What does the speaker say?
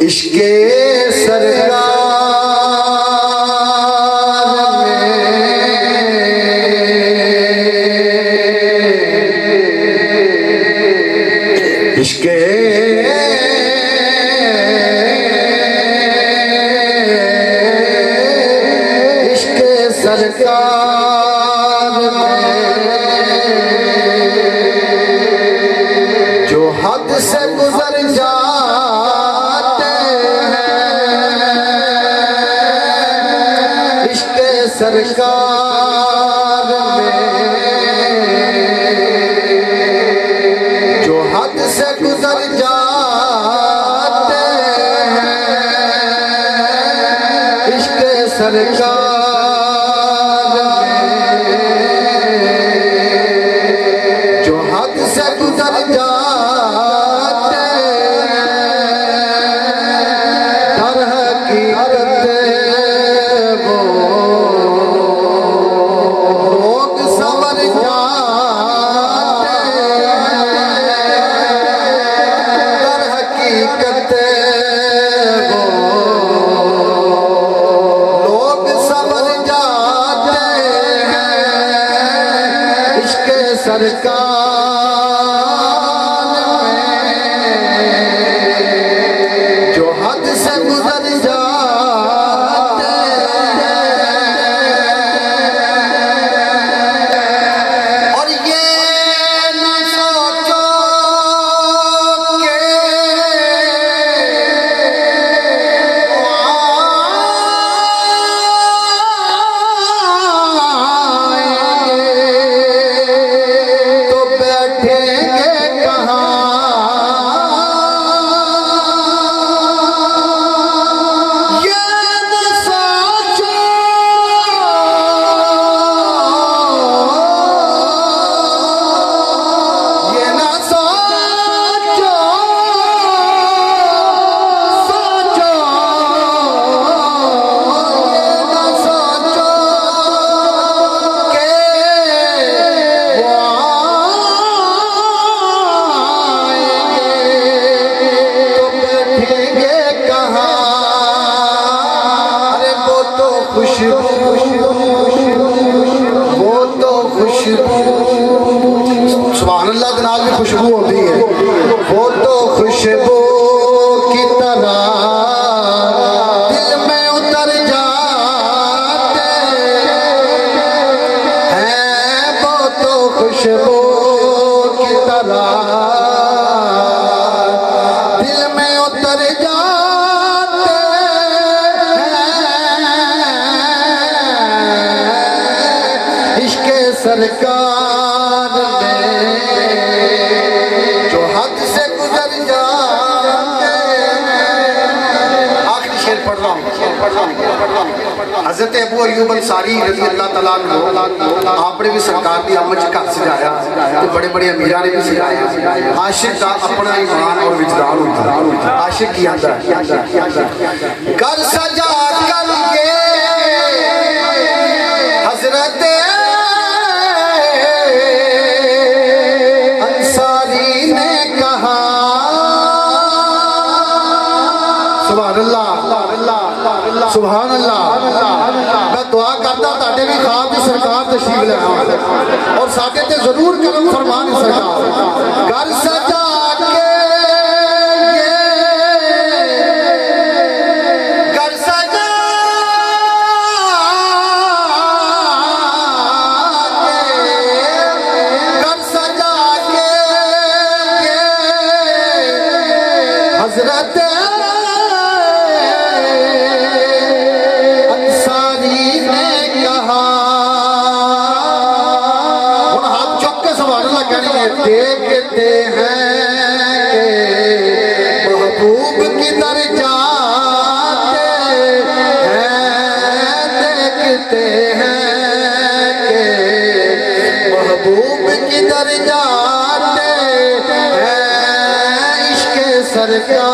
इश्के सरकार में इश्के सरकार में जो हद से गुजर जाते हैं इश्क़े सरकार में जो हद से गुजर जाते हैं इश्क़े सरकार सरकार में जो हद से गुजर जाते हैं और ये न सोचो के वो तो खुशबू सुभान अल्लाह के नाल भी खुशबू होती है वो तो खुशबू की तरह दिल में उतर जाते हैं वो तो खुशबू की तरह दिल में उतर जाते सरकार में जो हद से गुजर जाते आखिरी शेर पढ़ रहा हूँ हज़रत अबू अय्यूब अंसारी रज़ी अल्लाह तआला अन्हु आपने भी सरकार की अमद घर सजाया तो बड़े बड़े अमीर ने भी सजाया आशिक का अपना ईमान और विजदान होता है आशिक की आंदा घर सजा करके हज़रत सुभान अल्लाह मैं दुआ करता ताड़े भी खाब की सरकार तशरीफ ले और साडे ते जरूर करम फरमान सरकार घर सजा के घर सजा घर सजा के हजरत देखते हैं महबूब किधर जाते हैं देखते हैं महबूब किधर जाते हैं इश्क़ सरकार